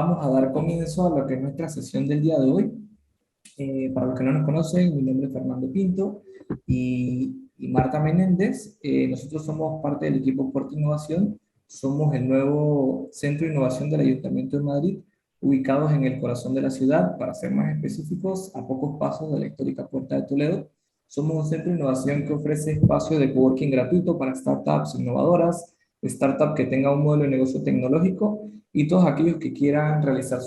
Vamos a dar comienzo a lo que es nuestra sesión del día de hoy. Para los que no nos conocen, mi nombre es Fernando Pinto y Marta Menéndez. Nosotros somos parte del equipo Puerta Innovación. Somos el nuevo centro de innovación del Ayuntamiento de Madrid, ubicados en el corazón de la ciudad, para ser más específicos, a pocos pasos de la histórica Puerta de Toledo. Somos un centro de innovación que ofrece espacio de coworking gratuito para startups innovadoras, startup que tenga un modelo de negocio tecnológico y todos aquellos que quieran realizar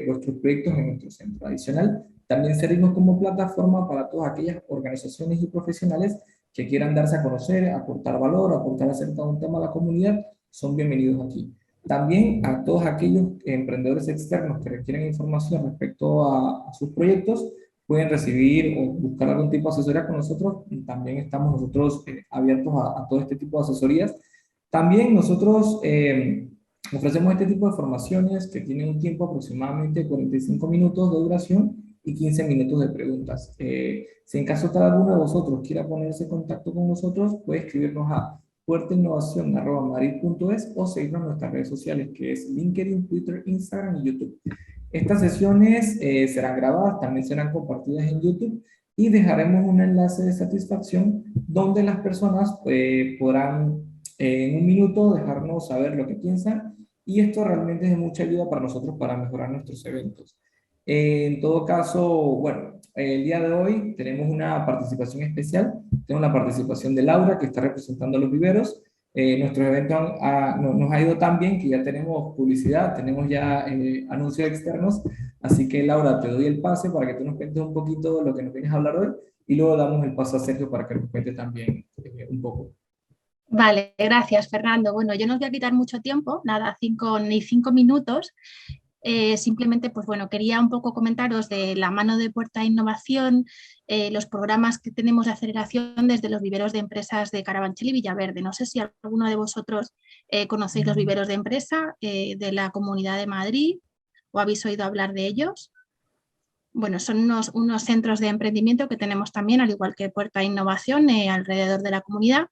vuestros proyectos en nuestro centro. Adicional, también servimos como plataforma para todas aquellas organizaciones y profesionales que quieran darse a conocer, aportar valor, aportar acerca de un tema a la comunidad, son bienvenidos aquí. También a todos aquellos emprendedores externos que requieren información respecto a sus proyectos, pueden recibir o buscar algún tipo de asesoría con nosotros. También estamos nosotros abiertos a todo este tipo de asesorías. También nosotros ofrecemos este tipo de formaciones que tienen un tiempo aproximadamente de 45 minutos de duración y 15 minutos de preguntas. Si en caso tal alguno de vosotros quiera ponerse en contacto con nosotros, puede escribirnos a puertainnovación@madrid.es o seguirnos en nuestras redes sociales, que es LinkedIn, Twitter, Instagram y YouTube. Estas sesiones serán grabadas, también serán compartidas en YouTube y dejaremos un enlace de satisfacción donde las personas podrán en un minuto dejarnos saber lo que piensan y esto realmente es de mucha ayuda para nosotros para mejorar nuestros eventos. En todo caso, bueno, el día de hoy tenemos una participación especial, tenemos la participación de Laura que está representando a los viveros. Nuestro evento nos ha ido tan bien que ya tenemos publicidad, tenemos ya anuncios externos, así que Laura, te doy el pase para que tú nos cuentes un poquito lo que nos vienes a hablar hoy y luego damos el paso a Sergio para que nos cuente también un poco. Vale, gracias, Fernando. Bueno, yo no os voy a quitar mucho tiempo, nada, ni 5 minutos. Simplemente, pues bueno, quería un poco comentaros de la mano de Puerta Innovación, los programas que tenemos de aceleración desde los viveros de empresas de Carabanchel y Villaverde. No sé si alguno de vosotros conocéis los viveros de empresa de la Comunidad de Madrid o habéis oído hablar de ellos. Bueno, son unos centros de emprendimiento que tenemos también, al igual que Puerta Innovación, alrededor de la comunidad.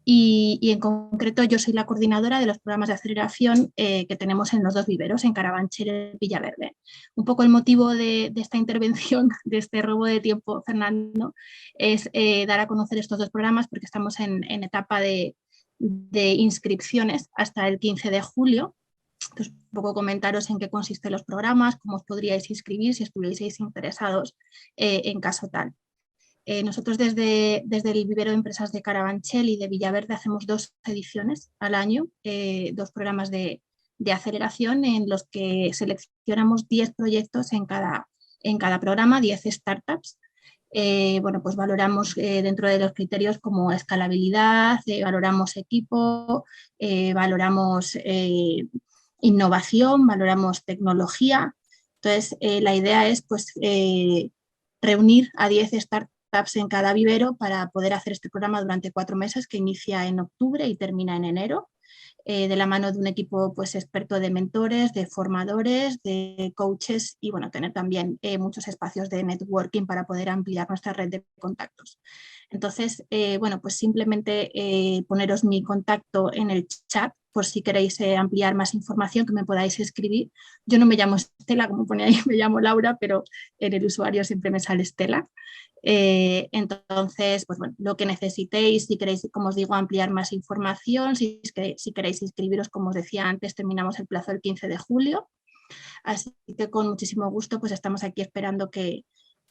Y en concreto yo soy la coordinadora de los programas de aceleración que tenemos en los dos viveros, en Carabanchel y Villaverde. Un poco el motivo de esta intervención, de este robo de tiempo, Fernando, es dar a conocer estos dos programas porque estamos en etapa de inscripciones hasta el 15 de julio. Entonces, un poco comentaros en qué consisten los programas, cómo os podríais inscribir si estuvieseis interesados en caso tal. Nosotros desde el vivero de empresas de Carabanchel y de Villaverde hacemos 2 ediciones al año, 2 programas de aceleración en los que seleccionamos 10 proyectos en cada programa, 10 startups. Bueno, pues valoramos dentro de los criterios como escalabilidad, valoramos equipo, valoramos innovación, valoramos tecnología. Entonces, la idea es pues, reunir a 10 startups en cada vivero para poder hacer este programa durante 4 meses que inicia en octubre y termina en enero, de la mano de un equipo pues, experto de mentores, de formadores, de coaches y bueno, tener también muchos espacios de networking para poder ampliar nuestra red de contactos. Entonces, bueno, pues simplemente poneros mi contacto en el chat por si queréis ampliar más información que me podáis escribir. Yo no me llamo Estela, como pone ahí, me llamo Laura, pero en el usuario siempre me sale Estela. Entonces, pues bueno, lo que necesitéis, si queréis, como os digo, ampliar más información, si queréis inscribiros, como os decía antes, terminamos el plazo el 15 de julio. Así que con muchísimo gusto, pues estamos aquí esperando que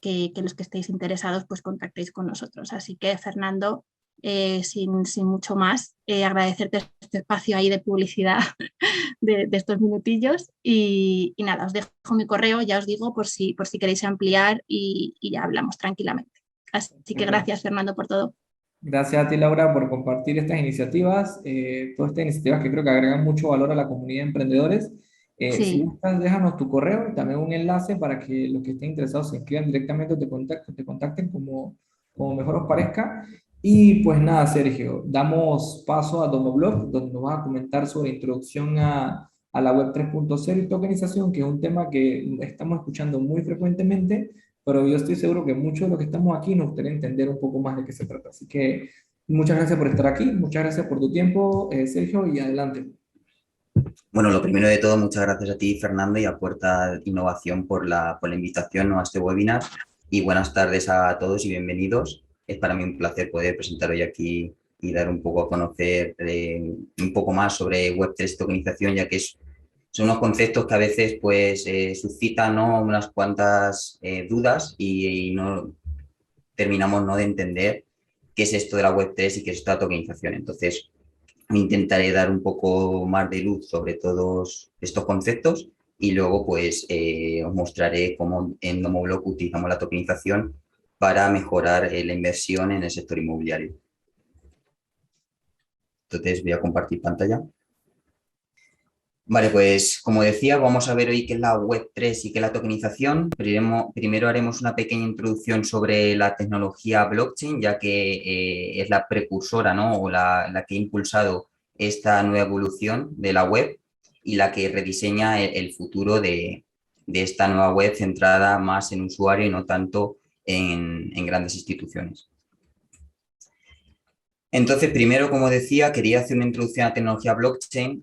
los que estéis interesados, pues contactéis con nosotros. Así que, Fernando, sin mucho más, agradecerte este espacio ahí de publicidad de estos minutillos y nada, os dejo mi correo, ya os digo, por si queréis ampliar y ya hablamos tranquilamente. Así que gracias, Fernando, por todo. Gracias a ti, Laura, por compartir estas iniciativas, todas estas iniciativas que creo que agregan mucho valor a la comunidad de emprendedores. Si Sí, gustas, déjanos tu correo y también un enlace para que los que estén interesados se inscriban directamente o te contacten como mejor os parezca. Y pues nada, Sergio, damos paso a Domoblog, donde nos vas a comentar sobre introducción a la web 3.0 y tokenización, que es un tema que estamos escuchando muy frecuentemente, pero yo estoy seguro que muchos de los que estamos aquí nos gustaría entender un poco más de qué se trata. Así que muchas gracias por estar aquí, muchas gracias por tu tiempo, Sergio, y adelante. Bueno, lo primero de todo, muchas gracias a ti, Fernando, y a Puerta Innovación por la invitación, ¿no?, a este webinar. Y buenas tardes a todos y bienvenidos. Es para mí un placer poder presentar hoy aquí y dar un poco a conocer un poco más sobre Web3 tokenización, ya que son unos conceptos que a veces pues, suscitan, ¿no?, unas cuantas dudas y no terminamos, ¿no?, de entender qué es esto de la Web3 y qué es esta tokenización. Entonces, intentaré dar un poco más de luz sobre todos estos conceptos y luego pues os mostraré cómo en Nomoblock utilizamos la tokenización para mejorar la inversión en el sector inmobiliario. Entonces voy a compartir pantalla. Vale, pues como decía, vamos a ver hoy qué es la Web3 y qué es la tokenización. Primero haremos una pequeña introducción sobre la tecnología blockchain, ya que es la precursora, ¿no?, o la que ha impulsado esta nueva evolución de la web y la que rediseña el futuro de esta nueva web centrada más en usuario y no tanto en grandes instituciones. Entonces, primero, como decía, quería hacer una introducción a la tecnología blockchain,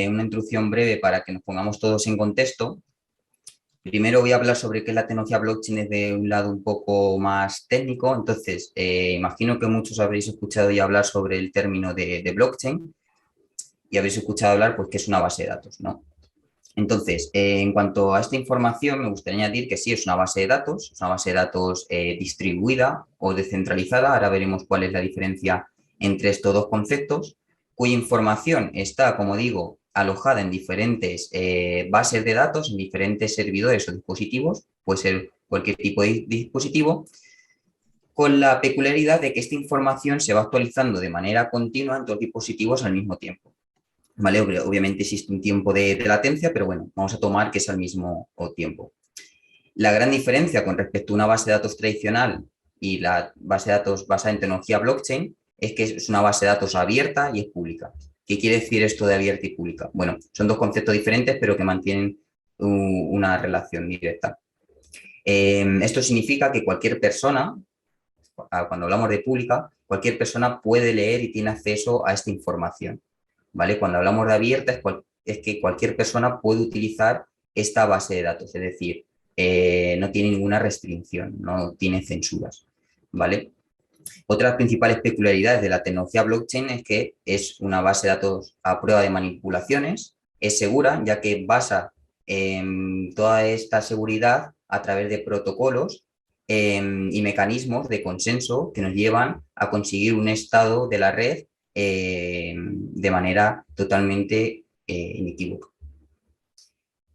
una introducción breve para que nos pongamos todos en contexto. Primero voy a hablar sobre qué es la tecnología blockchain desde un lado un poco más técnico. Entonces, imagino que muchos habréis escuchado ya hablar sobre el término de blockchain y habréis escuchado hablar pues qué es una base de datos, ¿no? Entonces, en cuanto a esta información, me gustaría añadir que sí, es una base de datos, es una base de datos distribuida o descentralizada. Ahora veremos cuál es la diferencia entre estos dos conceptos, cuya información está, como digo, alojada en diferentes bases de datos, en diferentes servidores o dispositivos, puede ser cualquier tipo de dispositivo, con la peculiaridad de que esta información se va actualizando de manera continua en dos dispositivos al mismo tiempo. ¿Vale? Obviamente existe un tiempo de latencia, pero bueno, vamos a tomar que es al mismo tiempo. La gran diferencia con respecto a una base de datos tradicional y la base de datos basada en tecnología blockchain es que es una base de datos abierta y es pública. ¿Qué quiere decir esto de abierta y pública? Bueno, son dos conceptos diferentes, pero que mantienen una relación directa. Esto significa que cualquier persona, cuando hablamos de pública, cualquier persona puede leer y tiene acceso a esta información. ¿Vale? Cuando hablamos de abierta es que cualquier persona puede utilizar esta base de datos, es decir, no tiene ninguna restricción, no tiene censuras, ¿vale? Otras principales peculiaridades de la tecnología blockchain es que es una base de datos a prueba de manipulaciones, es segura, ya que basa toda esta seguridad a través de protocolos y mecanismos de consenso que nos llevan a conseguir un estado de la red de manera totalmente inequívoca.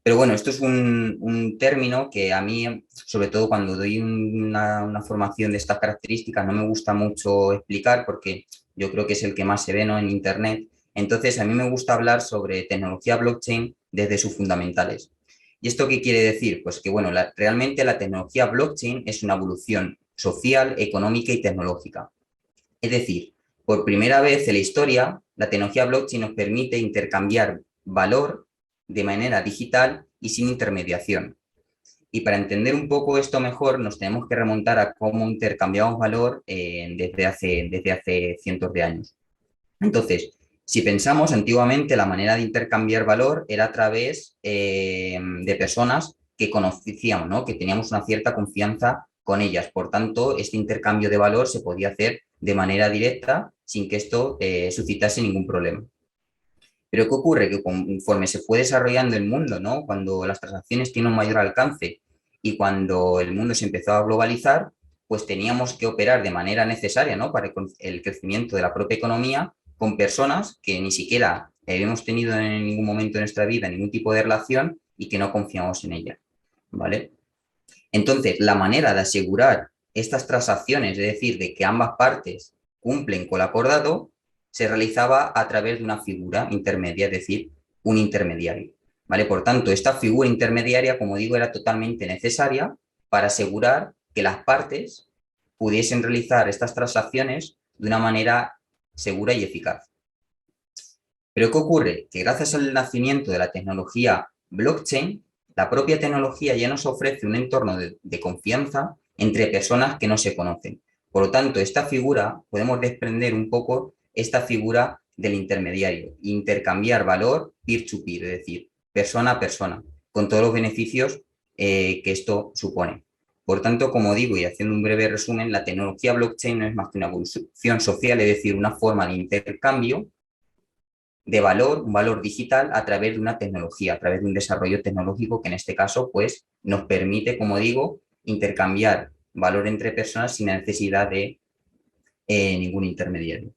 Pero bueno, esto es un término que a mí, sobre todo cuando doy una formación de estas características, no me gusta mucho explicar porque yo creo que es el que más se ve, ¿no?, en Internet. Entonces, a mí me gusta hablar sobre tecnología blockchain desde sus fundamentales. ¿Y esto qué quiere decir? Pues que, bueno, realmente la tecnología blockchain es una evolución social, económica y tecnológica. Es decir, por primera vez en la historia, la tecnología blockchain nos permite intercambiar valor de manera digital y sin intermediación. Y para entender un poco esto mejor, nos tenemos que remontar a cómo intercambiamos valor desde hace cientos de años. Entonces, si pensamos, antiguamente la manera de intercambiar valor era a través de personas que conocíamos, ¿no?, que teníamos una cierta confianza con ellas. Por tanto, este intercambio de valor se podía hacer de manera directa sin que esto suscitase ningún problema. Pero ¿qué ocurre? Que conforme se fue desarrollando el mundo, ¿no?, cuando las transacciones tienen un mayor alcance y cuando el mundo se empezó a globalizar, pues teníamos que operar de manera necesaria, ¿no?, para el crecimiento de la propia economía con personas que ni siquiera habíamos tenido en ningún momento de nuestra vida ningún tipo de relación y que no confiamos en ella, ¿vale? Entonces, la manera de asegurar estas transacciones, es decir, de que ambas partes cumplen con lo acordado, se realizaba a través de una figura intermedia, es decir, un intermediario, ¿vale? Por tanto, esta figura intermediaria, como digo, era totalmente necesaria para asegurar que las partes pudiesen realizar estas transacciones de una manera segura y eficaz. Pero ¿qué ocurre? Que gracias al nacimiento de la tecnología blockchain, la propia tecnología ya nos ofrece un entorno de confianza entre personas que no se conocen. Por lo tanto, esta figura, podemos desprender un poco esta figura del intermediario, intercambiar valor peer-to-peer, es decir, persona a persona, con todos los beneficios que esto supone. Por tanto, como digo, y haciendo un breve resumen, la tecnología blockchain no es más que una evolución social, es decir, una forma de intercambio de valor, un valor digital a través de una tecnología, a través de un desarrollo tecnológico que en este caso pues, nos permite, como digo, intercambiar valor entre personas sin necesidad de ningún intermediario.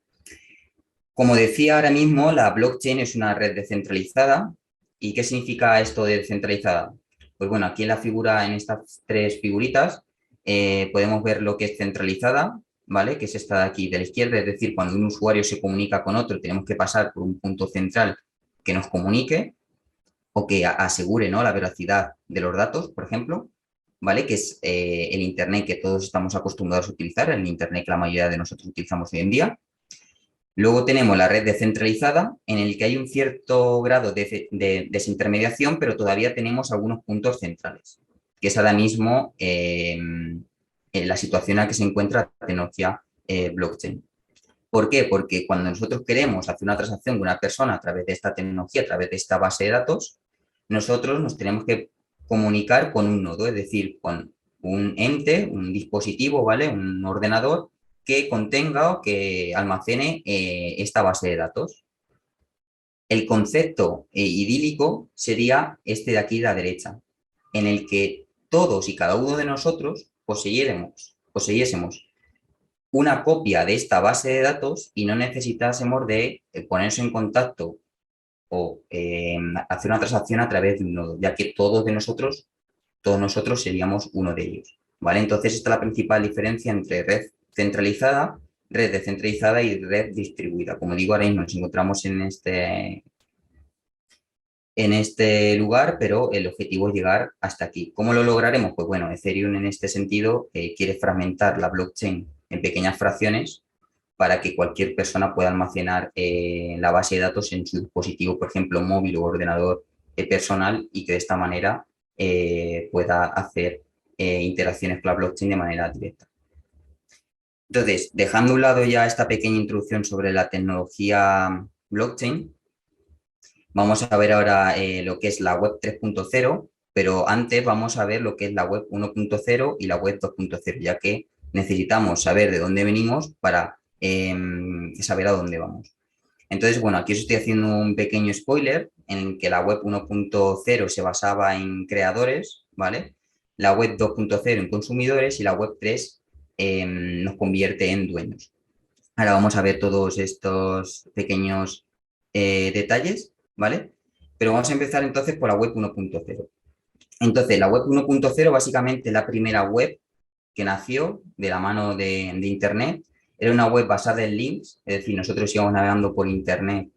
Como decía ahora mismo, la blockchain es una red descentralizada. ¿Y qué significa esto de descentralizada? Pues bueno, aquí en la figura, en estas tres figuritas, podemos ver lo que es centralizada, ¿vale? Que es esta de aquí de la izquierda, es decir, cuando un usuario se comunica con otro, tenemos que pasar por un punto central que nos comunique o que asegure, ¿no?, la veracidad de los datos, por ejemplo, ¿vale? Que es el Internet que todos estamos acostumbrados a utilizar, el Internet que la mayoría de nosotros utilizamos hoy en día. Luego tenemos la red descentralizada, en el que hay un cierto grado de desintermediación, pero todavía tenemos algunos puntos centrales, que es ahora mismo la situación en la que se encuentra la tecnología blockchain. ¿Por qué? Porque cuando nosotros queremos hacer una transacción con una persona a través de esta tecnología, a través de esta base de datos, nosotros nos tenemos que comunicar con un nodo, es decir, con un ente, un dispositivo, ¿vale? Un ordenador que contenga o que almacene esta base de datos. El concepto idílico sería este de aquí de la derecha, en el que todos y cada uno de nosotros poseyésemos una copia de esta base de datos y no necesitásemos de ponerse en contacto o hacer una transacción a través de un nodo, ya que todos nosotros seríamos uno de ellos, ¿vale? Entonces, esta es la principal diferencia entre red centralizada, red descentralizada y red distribuida. Como digo, ahora mismo nos encontramos en este lugar, pero el objetivo es llegar hasta aquí. ¿Cómo lo lograremos? Pues bueno, Ethereum en este sentido quiere fragmentar la blockchain en pequeñas fracciones para que cualquier persona pueda almacenar la base de datos en su dispositivo, por ejemplo, móvil o ordenador personal, y que de esta manera pueda hacer interacciones con la blockchain de manera directa. Entonces, dejando a un lado ya esta pequeña introducción sobre la tecnología blockchain, vamos a ver ahora lo que es la web 3.0, pero antes vamos a ver lo que es la web 1.0 y la web 2.0, ya que necesitamos saber de dónde venimos para saber a dónde vamos. Entonces, bueno, aquí os estoy haciendo un pequeño spoiler en que la web 1.0 se basaba en creadores, ¿vale? La web 2.0 en consumidores y la web 3 nos convierte en dueños. Ahora vamos a ver todos estos pequeños detalles, ¿vale? Pero vamos a empezar entonces por la web 1.0. Entonces, la web 1.0 básicamente es la primera web que nació de la mano de Internet. Era una web basada en links, es decir, nosotros íbamos navegando por Internet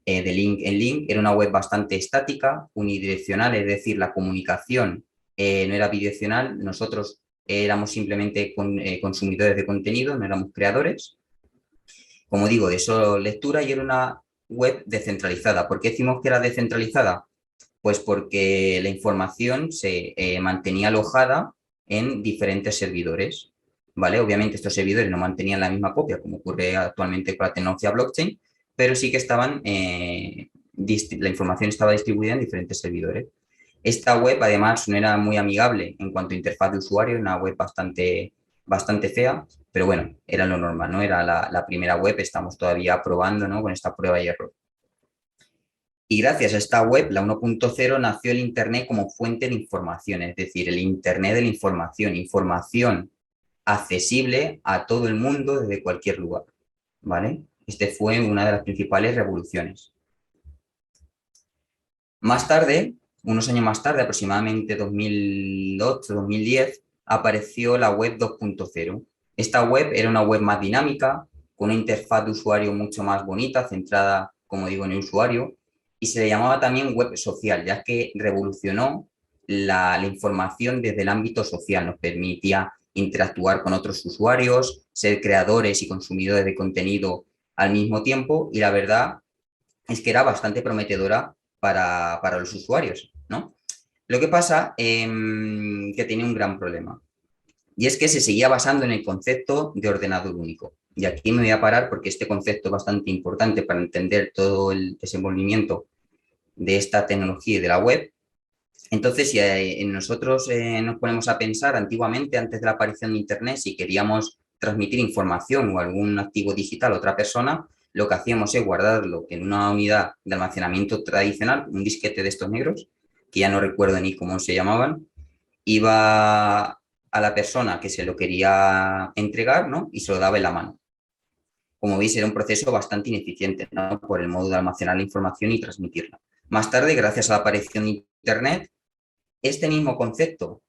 de link en link. Era una web bastante estática, unidireccional, es decir, la comunicación no era bidireccional. Nosotros éramos simplemente consumidores de contenido, no éramos creadores. Como digo, de solo lectura, y era una web descentralizada. ¿Por qué decimos que era descentralizada? Pues porque la información se mantenía alojada en diferentes servidores, ¿vale? Obviamente estos servidores no mantenían la misma copia, como ocurre actualmente con la tecnología blockchain, pero sí que la información estaba distribuida en diferentes servidores. Esta web, además, no era muy amigable en cuanto a interfaz de usuario, una web bastante fea, pero bueno, era lo normal, ¿no? Era la primera web, estamos todavía probando, ¿no?, con esta prueba y error. Y gracias a esta web, la 1.0, nació el Internet como fuente de información, es decir, el Internet de la información, información accesible a todo el mundo desde cualquier lugar, ¿vale? Este fue una de las principales revoluciones. Más tarde, unos años más tarde, aproximadamente 2008-2010, apareció la web 2.0. Esta web era una web más dinámica, con una interfaz de usuario mucho más bonita, centrada, como digo, en el usuario, y se le llamaba también web social, ya que revolucionó la información desde el ámbito social. Nos permitía interactuar con otros usuarios, ser creadores y consumidores de contenido al mismo tiempo, y la verdad es que era bastante prometedora para los usuarios, ¿no? Lo que pasa que tenía un gran problema. Y es que se seguía basando en el concepto de ordenador único. Y aquí me voy a parar porque este concepto es bastante importante para entender todo el desenvolvimiento de esta tecnología y de la web. Entonces, si nosotros nos ponemos a pensar antiguamente, antes de la aparición de Internet, si queríamos transmitir información o algún activo digital a otra persona, lo que hacíamos es guardarlo en una unidad de almacenamiento tradicional, un disquete de estos negros, que ya no recuerdo ni cómo se llamaban, iba a la persona que se lo quería entregar, ¿no? Y se lo daba en la mano. Como veis, era un proceso bastante ineficiente, ¿no? Por el modo de almacenar la información y transmitirla. Más tarde, gracias a la aparición de Internet, este mismo concepto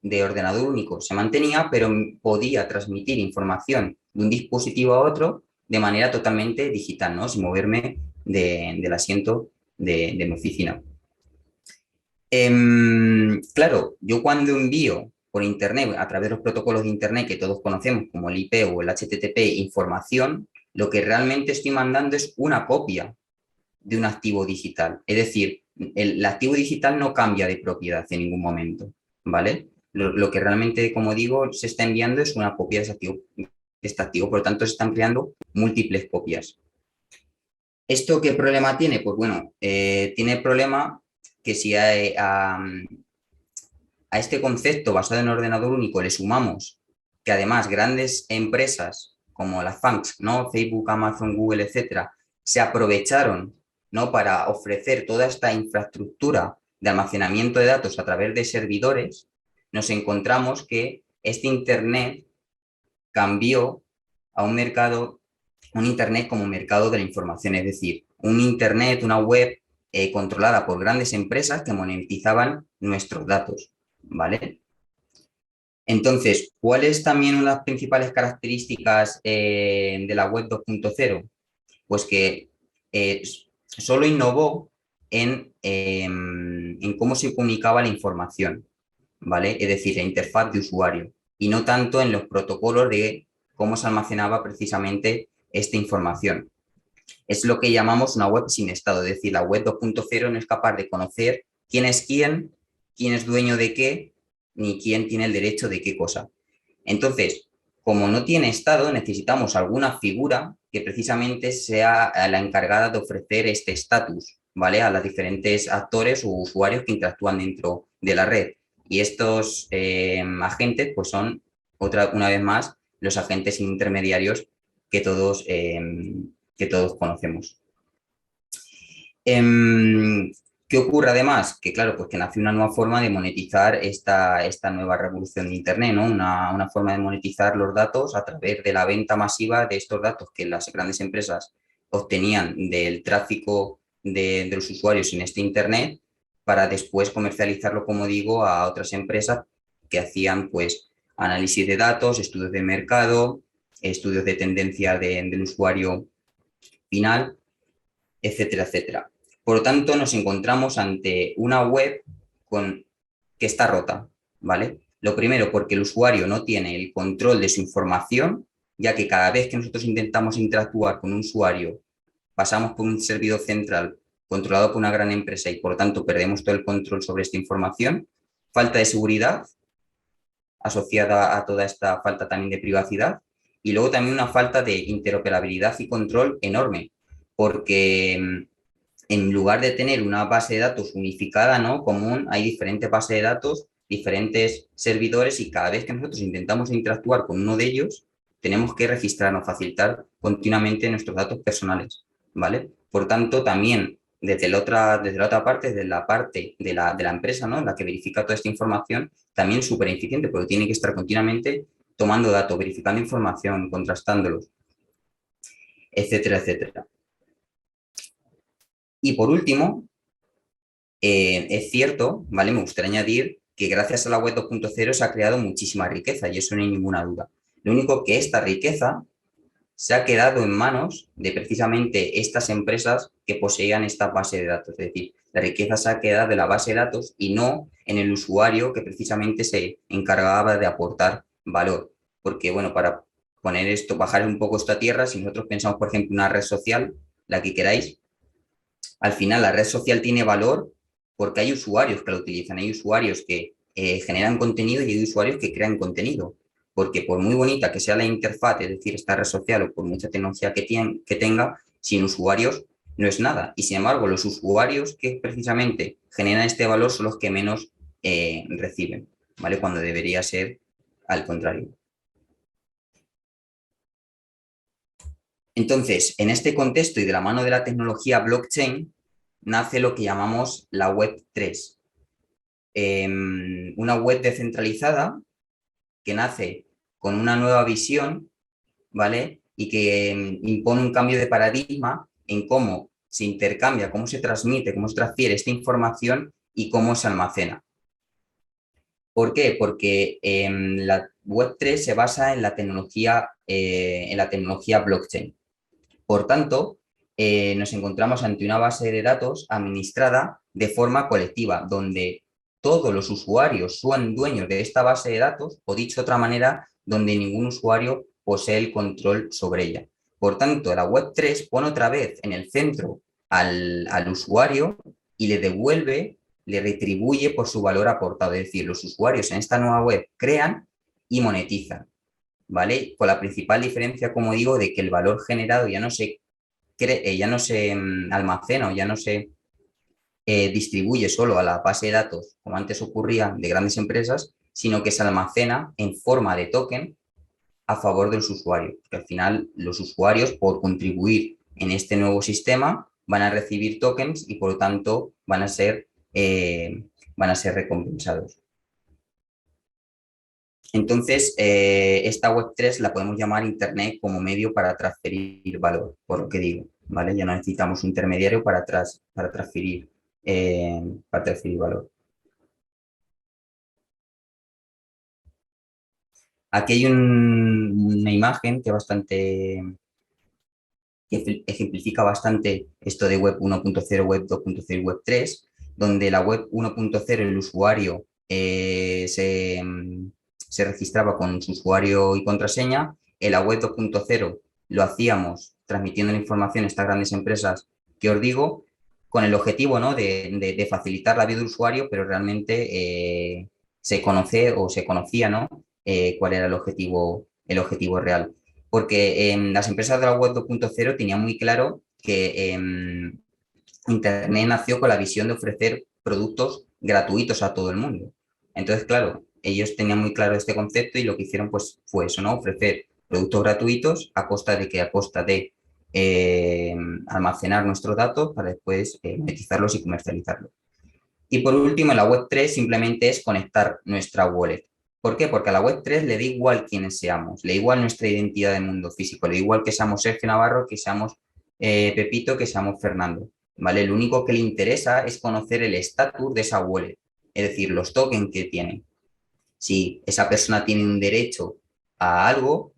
de ordenador único se mantenía, pero podía transmitir información de un dispositivo a otro de manera totalmente digital, ¿no? Sin moverme del asiento de mi oficina. Claro, yo cuando envío por Internet, a través de los protocolos de Internet que todos conocemos como el IP o el HTTP, información, lo que realmente estoy mandando es una copia de un activo digital. Es decir, el activo digital no cambia de propiedad en ningún momento, ¿vale? Lo que realmente, como digo, se está enviando es una copia de este activo, por lo tanto se están creando múltiples copias. ¿Esto qué problema tiene? Pues bueno, tiene el problema que si a este concepto basado en ordenador único le sumamos que además grandes empresas como las FANGs, ¿no? Facebook, Amazon, Google, etcétera, se aprovecharon, ¿no? Para ofrecer toda esta infraestructura de almacenamiento de datos a través de servidores, nos encontramos que este Internet cambió a un mercado, un Internet como mercado de la información, es decir, un Internet, una web controlada por grandes empresas que monetizaban nuestros datos, ¿vale? Entonces, ¿cuál es también una de las principales características de la web 2.0? Pues que solo innovó en cómo se comunicaba la información, ¿vale? Es decir, la interfaz de usuario, y no tanto en los protocolos de cómo se almacenaba precisamente esta información. Es lo que llamamos una web sin estado, es decir, la web 2.0 no es capaz de conocer quién es dueño de qué, ni quién tiene el derecho de qué cosa. Entonces, como no tiene estado, necesitamos alguna figura que precisamente sea la encargada de ofrecer este estatus, ¿vale? A los diferentes actores o usuarios que interactúan dentro de la red. Y estos agentes, pues son, una vez más, los agentes intermediarios que todos conocemos. ¿Qué ocurre además? Que claro, pues que nace una nueva forma de monetizar esta nueva revolución de Internet, ¿no? Una forma de monetizar los datos a través de la venta masiva de estos datos que las grandes empresas obtenían del tráfico de los usuarios en este Internet para después comercializarlo, como digo, a otras empresas que hacían pues análisis de datos, estudios de mercado, estudios de tendencia del usuario final, etcétera, etcétera. Por lo tanto, nos encontramos ante una web que está rota, ¿vale? Lo primero, porque el usuario no tiene el control de su información, ya que cada vez que nosotros intentamos interactuar con un usuario, pasamos por un servidor central controlado por una gran empresa y por lo tanto perdemos todo el control sobre esta información. Falta de seguridad asociada a toda esta falta también de privacidad, y luego también una falta de interoperabilidad y control enorme, porque en lugar de tener una base de datos unificada, ¿no? Común, hay diferentes bases de datos, diferentes servidores, y cada vez que nosotros intentamos interactuar con uno de ellos, tenemos que registrarnos, facilitar continuamente nuestros datos personales, ¿vale? Por tanto, también desde la otra parte, desde la parte de la empresa, ¿no? La que verifica toda esta información, también súper ineficiente, porque tiene que estar continuamente tomando datos, verificando información, contrastándolos, etcétera, etcétera. Y por último, es cierto, ¿vale? Me gustaría añadir que gracias a la web 2.0 se ha creado muchísima riqueza, y eso no hay ninguna duda. Lo único que esta riqueza se ha quedado en manos de precisamente estas empresas que poseían esta base de datos. Es decir, la riqueza se ha quedado de la base de datos y no en el usuario que precisamente se encargaba de aportar valor. Porque, bueno, para poner esto, bajar un poco esto a tierra, si nosotros pensamos, por ejemplo, una red social, la que queráis, al final la red social tiene valor porque hay usuarios que la utilizan, hay usuarios que generan contenido y hay usuarios que crean contenido. porque por muy bonita que sea la interfaz, es decir, esta red social o por mucha tecnología que tenga, sin usuarios no es nada. Y sin embargo, los usuarios que precisamente generan este valor son los que menos reciben, ¿vale? Cuando debería ser al contrario. Entonces, en este contexto y de la mano de la tecnología blockchain, nace lo que llamamos la Web3. Una web descentralizada que nace con una nueva visión, ¿vale? Y que impone un cambio de paradigma en cómo se intercambia, cómo se transmite, cómo se transfiere esta información y cómo se almacena. ¿Por qué? Porque la Web3 se basa en la tecnología blockchain. Por tanto, nos encontramos ante una base de datos administrada de forma colectiva, donde todos los usuarios son dueños de esta base de datos, o dicho de otra manera, donde ningún usuario posee el control sobre ella. Por tanto, la Web3 pone otra vez en el centro al usuario y le devuelve, le retribuye por su valor aportado. Es decir, los usuarios en esta nueva web crean y monetizan, ¿vale? Con la principal diferencia, como digo, de que el valor generado ya no se almacena o ya no se distribuye solo a la base de datos, como antes ocurría de grandes empresas, sino que se almacena en forma de token a favor de los usuarios. Porque al final los usuarios, por contribuir en este nuevo sistema, van a recibir tokens y por lo tanto van a ser recompensados. Entonces, esta Web3 la podemos llamar Internet como medio para transferir valor, por lo que digo, ¿vale? Ya no necesitamos un intermediario para transferir valor. Aquí hay una imagen que ejemplifica bastante esto de Web 1.0, Web 2.0 y Web 3, donde la Web 1.0 el usuario se registraba con su usuario y contraseña. En la Web 2.0 lo hacíamos transmitiendo la información a estas grandes empresas que os digo, con el objetivo, ¿no?, de facilitar la vida del usuario, pero realmente se conoce o se conocía, ¿no?, cuál era el objetivo real. Porque las empresas de la web 2.0 tenían muy claro que Internet nació con la visión de ofrecer productos gratuitos a todo el mundo. Entonces, claro, ellos tenían muy claro este concepto y lo que hicieron pues fue eso, ¿no? Ofrecer productos gratuitos a costa de almacenar nuestros datos para después monetizarlos y comercializarlos. Y por último, en la Web3 simplemente es conectar nuestra wallet. ¿Por qué? Porque a la Web3 le da igual quiénes seamos, le da igual nuestra identidad de mundo físico, le da igual que seamos Sergio Navarro, que seamos Pepito, que seamos Fernando, ¿vale? Lo único que le interesa es conocer el estatus de esa wallet, es decir, los tokens que tiene. Si esa persona tiene un derecho a algo,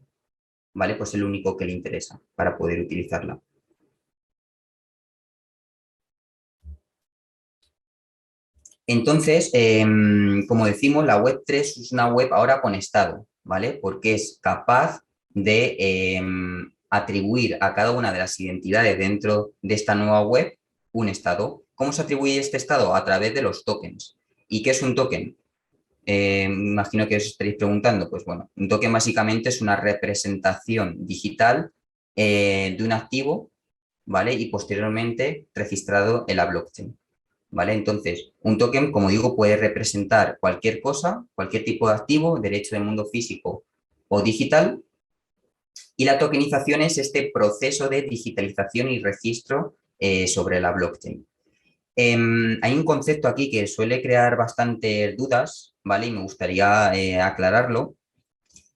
¿vale? Pues es lo único que le interesa para poder utilizarla. Entonces, como decimos, la Web3 es una web ahora con estado, ¿vale? Porque es capaz de atribuir a cada una de las identidades dentro de esta nueva web un estado. ¿Cómo se atribuye este estado? A través de los tokens. ¿Y qué es un token? Imagino que os estaréis preguntando. Pues bueno, un token básicamente es una representación digital de un activo, ¿vale? Y posteriormente registrado en la blockchain. ¿Vale? Entonces, un token, como digo, puede representar cualquier cosa, cualquier tipo de activo, derecho del mundo físico o digital, y la tokenización es este proceso de digitalización y registro sobre la blockchain. Hay un concepto aquí que suele crear bastantes dudas, ¿vale? Y me gustaría aclararlo,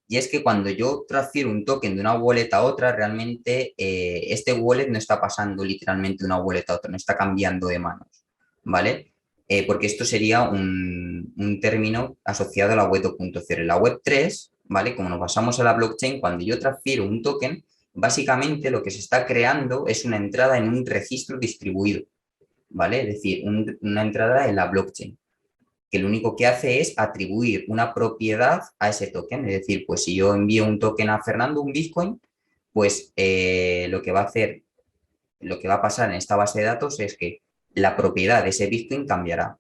y es que cuando yo transfiero un token de una wallet a otra, realmente este wallet no está pasando literalmente de una wallet a otra, no está cambiando de manos, ¿vale? Porque esto sería un término asociado a la web 2.0. En la web 3, ¿vale? Como nos basamos en la blockchain, cuando yo transfiero un token, básicamente lo que se está creando es una entrada en un registro distribuido, ¿vale? Es decir, una entrada en la blockchain, que lo único que hace es atribuir una propiedad a ese token. Es decir, pues si yo envío un token a Fernando, un Bitcoin, pues lo que va a pasar en esta base de datos es que la propiedad de ese Bitcoin cambiará.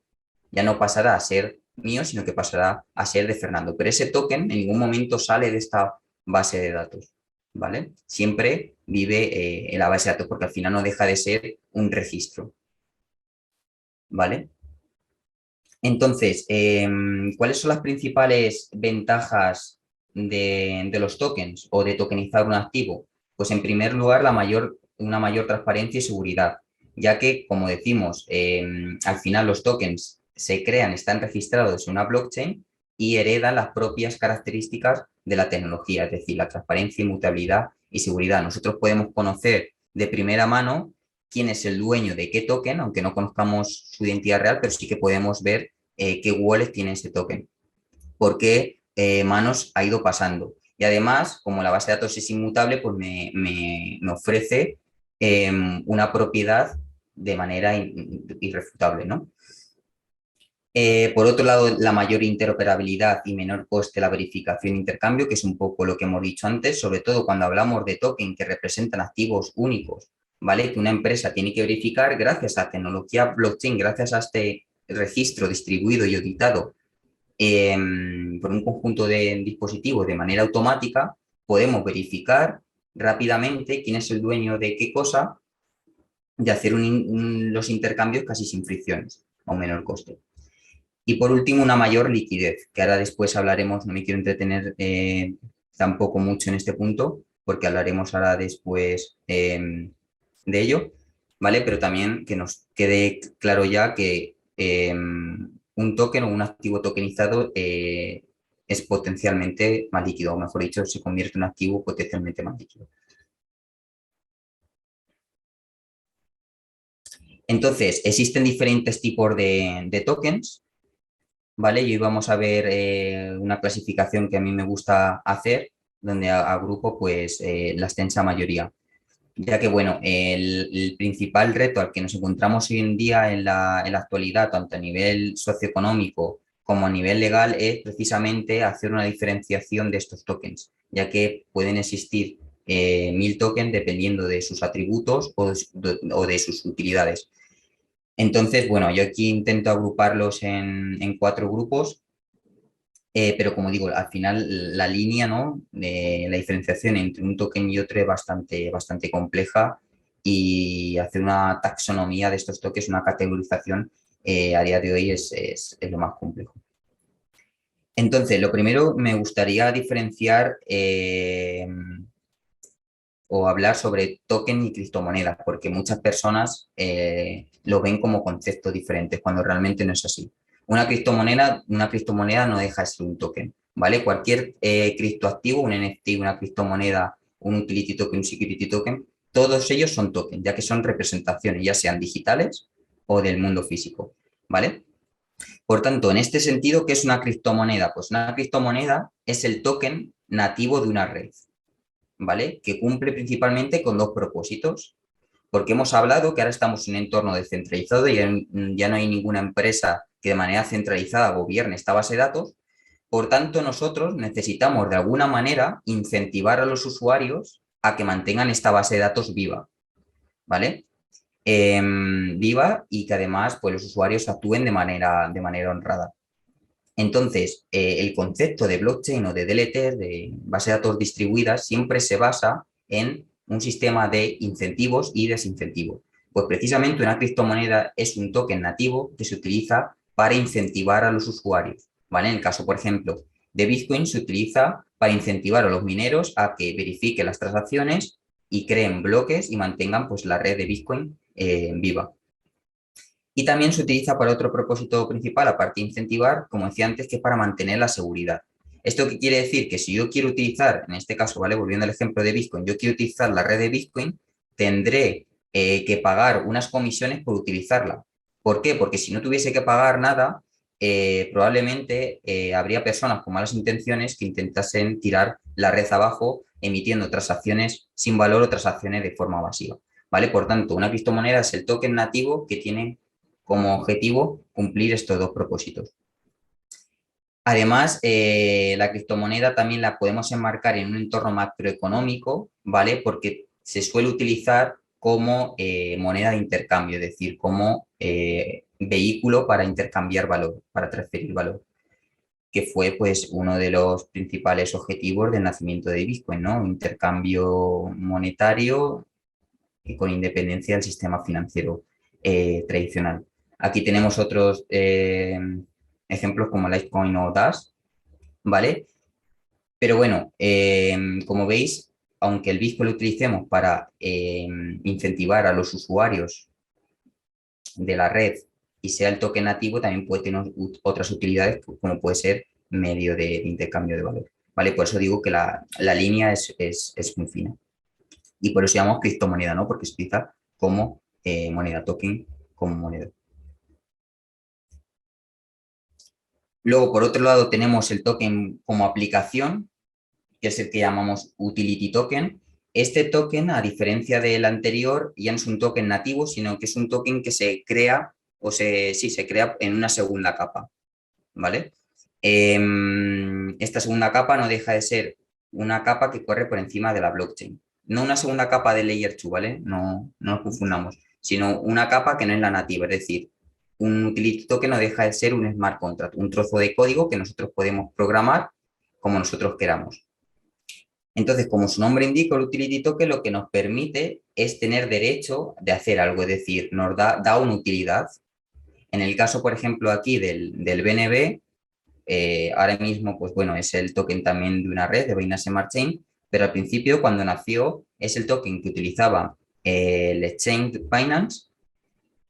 Ya no pasará a ser mío, sino que pasará a ser de Fernando. Pero ese token en ningún momento sale de esta base de datos, ¿vale? Siempre vive en la base de datos porque al final no deja de ser un registro, ¿vale? Entonces, ¿cuáles son las principales ventajas de los tokens o de tokenizar un activo? Pues en primer lugar, una mayor transparencia y seguridad, ya que, como decimos, al final los tokens se crean, están registrados en una blockchain y heredan las propias características de la tecnología, es decir, la transparencia, inmutabilidad y seguridad. Nosotros podemos conocer de primera mano quién es el dueño de qué token, aunque no conozcamos su identidad real, pero sí que podemos ver qué wallet tiene ese token, por qué manos ha ido pasando. Y además, como la base de datos es inmutable, pues me ofrece una propiedad de manera irrefutable, ¿no? Por otro lado, la mayor interoperabilidad y menor coste de la verificación e intercambio, que es un poco lo que hemos dicho antes, sobre todo cuando hablamos de token que representan activos únicos, ¿vale? Que una empresa tiene que verificar gracias a tecnología blockchain, gracias a este registro distribuido y auditado por un conjunto de dispositivos de manera automática, podemos verificar rápidamente quién es el dueño de qué cosa y hacer los intercambios casi sin fricciones, a un menor coste. Y por último, una mayor liquidez, que ahora después hablaremos, no me quiero entretener tampoco mucho en este punto, porque hablaremos ahora después de ello, ¿vale? Pero también que nos quede claro ya que un token o un activo tokenizado es potencialmente más líquido, o mejor dicho, se convierte en un activo potencialmente más líquido. Entonces, existen diferentes tipos de tokens, ¿vale? Y hoy vamos a ver una clasificación que a mí me gusta hacer, donde agrupo pues la extensa mayoría. Ya que, bueno, el principal reto al que nos encontramos hoy en día en la actualidad, tanto a nivel socioeconómico como a nivel legal, es precisamente hacer una diferenciación de estos tokens, ya que pueden existir 1000 tokens dependiendo de sus atributos o de sus utilidades. Entonces, bueno, yo aquí intento agruparlos en 4 grupos, pero como digo, al final la línea, ¿no? La diferenciación entre un token y otro es bastante compleja y hacer una taxonomía de estos tokens, una categorización, a día de hoy es lo más complejo. Entonces, lo primero me gustaría diferenciar o hablar sobre token y criptomonedas, porque muchas personas lo ven como conceptos diferentes, cuando realmente no es así. Una criptomoneda no deja de ser un token, ¿vale? Cualquier criptoactivo, un NFT, una criptomoneda, un utility token, un security token, todos ellos son tokens, ya que son representaciones, ya sean digitales o del mundo físico, ¿vale? Por tanto, en este sentido, ¿qué es una criptomoneda? Pues una criptomoneda es el token nativo de una red, ¿vale? Que cumple principalmente con 2 propósitos, porque hemos hablado que ahora estamos en un entorno descentralizado y ya no hay ninguna empresa que de manera centralizada gobierne esta base de datos. Por tanto, nosotros necesitamos de alguna manera incentivar a los usuarios a que mantengan esta base de datos viva, ¿vale? Viva y que además pues, los usuarios actúen de manera honrada. Entonces, el concepto de blockchain o de DLT, de base de datos distribuidas, siempre se basa en un sistema de incentivos y desincentivos. Pues precisamente una criptomoneda es un token nativo que se utiliza para incentivar a los usuarios, ¿vale? En el caso, por ejemplo, de Bitcoin se utiliza para incentivar a los mineros a que verifiquen las transacciones y creen bloques y mantengan pues, la red de Bitcoin viva. Y también se utiliza para otro propósito principal, aparte de incentivar, como decía antes, que es para mantener la seguridad. ¿Esto qué quiere decir? Que si yo quiero utilizar, en este caso, ¿vale? Volviendo al ejemplo de Bitcoin, yo quiero utilizar la red de Bitcoin, tendré que pagar unas comisiones por utilizarla. ¿Por qué? Porque si no tuviese que pagar nada, probablemente habría personas con malas intenciones que intentasen tirar la red abajo, emitiendo transacciones sin valor o transacciones de forma masiva, ¿vale? Por tanto, una criptomoneda es el token nativo que tiene como objetivo cumplir estos 2 propósitos. Además, la criptomoneda también la podemos enmarcar en un entorno macroeconómico, ¿vale? Porque se suele utilizar como moneda de intercambio, es decir, como vehículo para intercambiar valor, para transferir valor, que fue pues uno de los principales objetivos del nacimiento de Bitcoin, ¿no? Intercambio monetario y con independencia del sistema financiero tradicional. Aquí tenemos otros ejemplos como Litecoin o Dash, ¿vale? Pero bueno, como veis, aunque el Bitcoin lo utilicemos para incentivar a los usuarios de la red y sea el token nativo, también puede tener otras utilidades, como puede ser medio de intercambio de valor, ¿vale? Por eso digo que la línea es muy fina. Y por eso llamamos criptomoneda, ¿no? Porque se utiliza como moneda, token como moneda. Luego, por otro lado, tenemos el token como aplicación, que es el que llamamos utility token. Este token, a diferencia del anterior, ya no es un token nativo, sino que es un token que se crea, se crea en una segunda capa, ¿vale? Esta segunda capa no deja de ser una capa que corre por encima de la blockchain. No una segunda capa de Layer 2, ¿vale? No nos confundamos, sino una capa que no es la nativa, es decir, un utility token no deja de ser un smart contract, un trozo de código que nosotros podemos programar como nosotros queramos. Entonces, como su nombre indica, el utility token lo que nos permite es tener derecho de hacer algo, es decir, nos da una utilidad. En el caso, por ejemplo, aquí del BNB, ahora mismo, pues bueno, es el token también de una red, de Binance Smart Chain, pero al principio, cuando nació, es el token que utilizaba el exchange Binance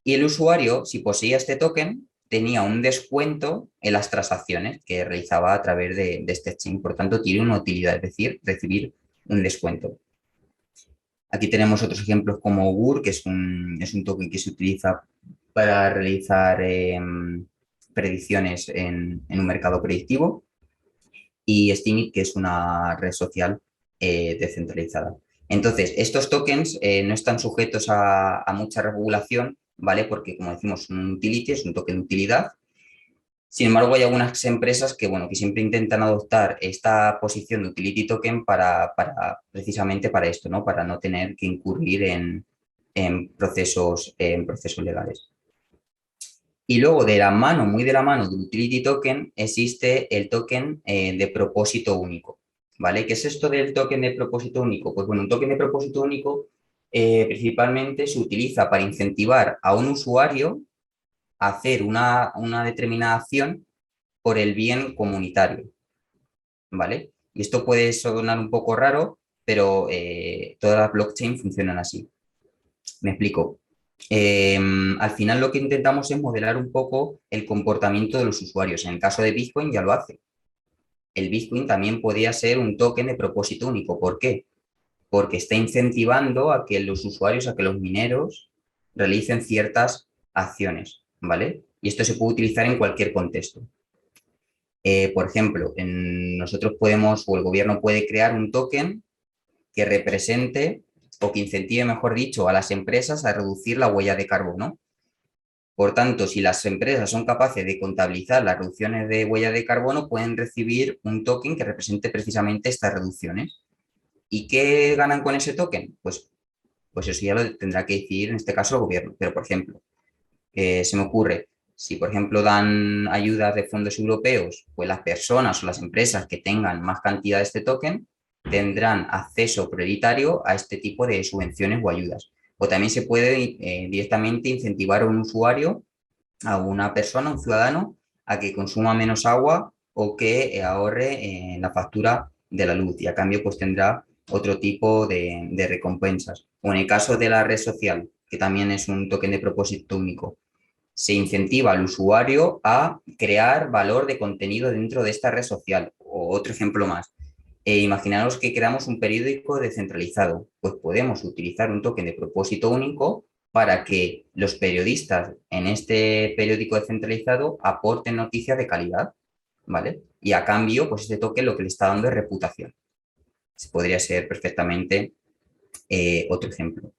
y el usuario, si poseía este token, tenía un descuento en las transacciones que realizaba a través de este exchange. Por tanto, tiene una utilidad, es decir, recibir un descuento. Aquí tenemos otros ejemplos como Augur, que es un token que se utiliza para realizar predicciones en un mercado predictivo, y Steemit, que es una red social descentralizada. Entonces, estos tokens no están sujetos a mucha regulación, ¿vale? Porque, como decimos, un utility es un token de utilidad. Sin embargo, hay algunas empresas que, bueno, que siempre intentan adoptar esta posición de utility token precisamente para esto, ¿no? Para no tener que incurrir en procesos legales. Y luego, muy de la mano del utility token, existe el token de propósito único, ¿vale? ¿Qué es esto del token de propósito único? Pues bueno, un token de propósito único principalmente se utiliza para incentivar a un usuario a hacer una determinada acción por el bien comunitario, ¿vale? Y esto puede sonar un poco raro, pero todas las blockchain funcionan así. Me explico. Al final lo que intentamos es modelar un poco el comportamiento de los usuarios. En el caso de Bitcoin ya lo hace. El Bitcoin también podría ser un token de propósito único. ¿Por qué? Porque está incentivando a que los usuarios, a que los mineros realicen ciertas acciones, ¿vale? Y esto se puede utilizar en cualquier contexto. Por ejemplo, nosotros podemos, o el gobierno puede crear un token que represente o que incentive, mejor dicho, a las empresas a reducir la huella de carbono. Por tanto, si las empresas son capaces de contabilizar las reducciones de huella de carbono, pueden recibir un token que represente precisamente estas reducciones. ¿Y qué ganan con ese token? Pues eso ya lo tendrá que decidir en este caso el gobierno. Pero, por ejemplo, se me ocurre, si por ejemplo dan ayudas de fondos europeos, pues las personas o las empresas que tengan más cantidad de este token tendrán acceso prioritario a este tipo de subvenciones o ayudas. O también se puede directamente incentivar a un usuario, a una persona, a un ciudadano, a que consuma menos agua o que ahorre la factura de la luz, y a cambio pues tendrá otro tipo de recompensas. O en el caso de la red social, que también es un token de propósito único, se incentiva al usuario a crear valor de contenido dentro de esta red social. O otro ejemplo más, imaginaros que creamos un periódico descentralizado, pues podemos utilizar un token de propósito único para que los periodistas en este periódico descentralizado aporten noticias de calidad, ¿vale? Y a cambio, pues este token lo que le está dando es reputación. Podría ser perfectamente otro ejemplo.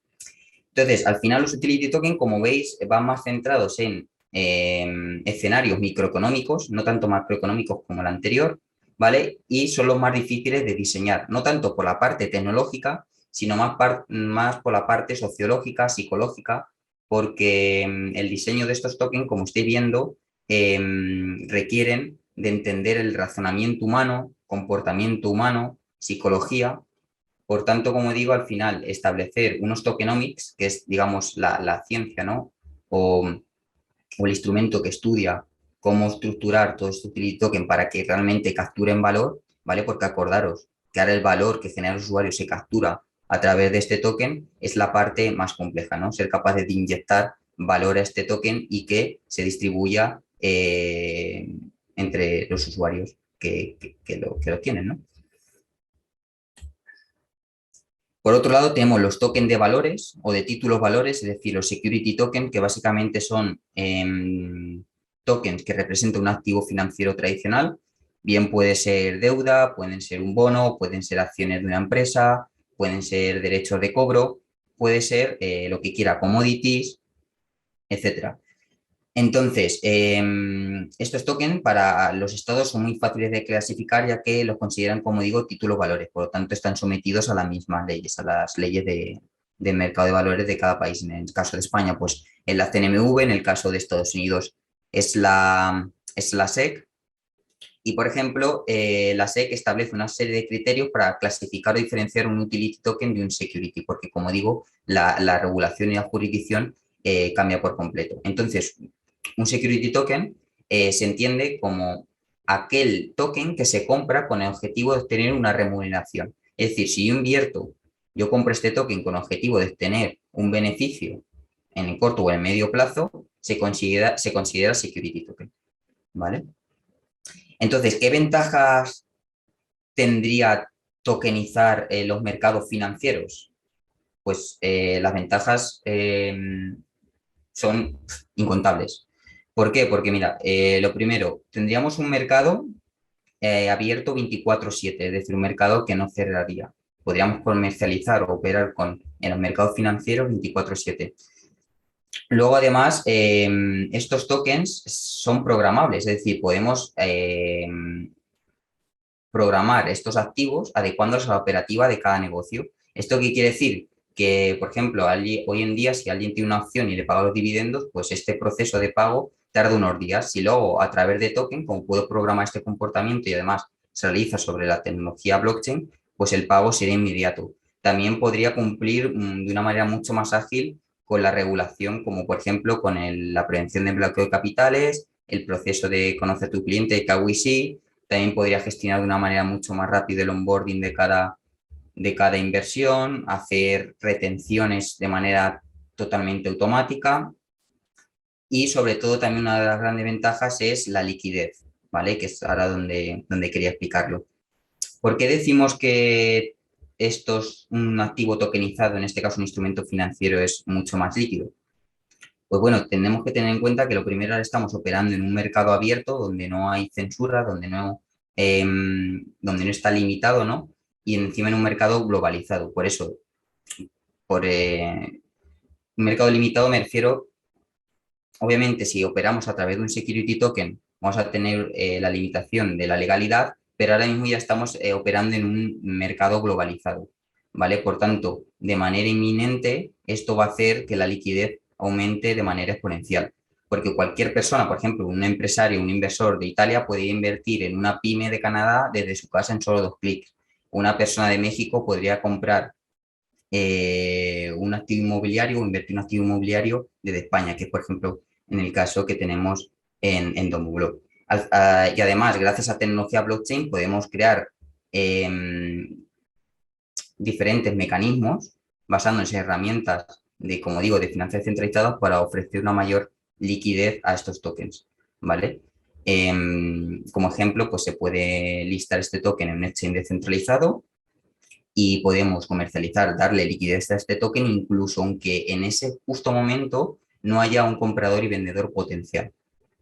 Entonces, al final los utility tokens, como veis, van más centrados en escenarios microeconómicos, no tanto macroeconómicos como el anterior, ¿vale? Y son los más difíciles de diseñar, no tanto por la parte tecnológica, sino más por la parte sociológica, psicológica, porque el diseño de estos tokens, como estoy viendo, requieren de entender el razonamiento humano, comportamiento humano, psicología. Por tanto, como digo, al final establecer unos tokenomics, que es, digamos, la ciencia, ¿no? O el instrumento que estudia cómo estructurar todo este utility token para que realmente capturen valor, ¿vale? Porque acordaros que ahora el valor que genera el usuario se captura a través de este token es la parte más compleja, ¿no? Ser capaz de inyectar valor a este token y que se distribuya entre los usuarios que lo tienen, ¿no? Por otro lado, tenemos los tokens de valores o de títulos valores, es decir, los security tokens, que básicamente son tokens que representan un activo financiero tradicional. Bien puede ser deuda, pueden ser un bono, pueden ser acciones de una empresa, pueden ser derechos de cobro, puede ser lo que quiera, commodities, etcétera. Entonces, estos tokens para los estados son muy fáciles de clasificar ya que los consideran, como digo, títulos valores, por lo tanto están sometidos a las mismas leyes, a las leyes de mercado de valores de cada país. En el caso de España, pues es la CNMV, en el caso de Estados Unidos es la SEC. Y, por ejemplo, la SEC establece una serie de criterios para clasificar o diferenciar un utility token de un security, porque, como digo, la regulación y la jurisdicción cambia por completo. Entonces, un security token se entiende como aquel token que se compra con el objetivo de obtener una remuneración. Es decir, si yo compro este token con el objetivo de obtener un beneficio en el corto o en el medio plazo, se considera security token, ¿vale? Entonces, ¿qué ventajas tendría tokenizar los mercados financieros? Pues las ventajas son incontables. ¿Por qué? Porque mira, lo primero, tendríamos un mercado abierto 24/7, es decir, un mercado que no cerraría. Podríamos comercializar o operar en los mercados financieros 24/7. Luego, además, estos tokens son programables, es decir, podemos programar estos activos adecuándolos a la operativa de cada negocio. ¿Esto qué quiere decir? Que, por ejemplo, hoy en día, si alguien tiene una opción y le paga los dividendos, pues este proceso de pago tarda unos días. Si luego, a través de token, como puedo programar este comportamiento y además se realiza sobre la tecnología blockchain, pues el pago sería inmediato. También podría cumplir de una manera mucho más ágil con la regulación, como por ejemplo con la prevención de bloqueo de capitales, el proceso de conocer tu cliente, KYC. También podría gestionar de una manera mucho más rápida el onboarding de cada inversión, hacer retenciones de manera totalmente automática y sobre todo también una de las grandes ventajas es la liquidez, ¿vale? Que es ahora donde quería explicarlo. ¿Por qué decimos que un activo tokenizado, en este caso un instrumento financiero, es mucho más líquido? Pues bueno, tenemos que tener en cuenta que lo primero, ahora estamos operando en un mercado abierto donde no hay censura, donde no está limitado, ¿no? Y encima en un mercado globalizado. Por eso, por un mercado limitado me refiero, obviamente, si operamos a través de un security token, vamos a tener la limitación de la legalidad, pero ahora mismo ya estamos operando en un mercado globalizado, ¿vale? Por tanto, de manera inminente, esto va a hacer que la liquidez aumente de manera exponencial. Porque cualquier persona, por ejemplo, un empresario, un inversor de Italia puede invertir en una pyme de Canadá desde su casa en solo 2 clics. Una persona de México podría comprar un activo inmobiliario o invertir en un activo inmobiliario desde España, que es, por ejemplo, en el caso que tenemos en Domublock. Y además, gracias a tecnología blockchain, podemos crear diferentes mecanismos basándonos en herramientas como digo, de finanzas descentralizadas para ofrecer una mayor liquidez a estos tokens, ¿vale? Como ejemplo, pues se puede listar este token en un exchange descentralizado y podemos comercializar, darle liquidez a este token, incluso aunque en ese justo momento no haya un comprador y vendedor potencial,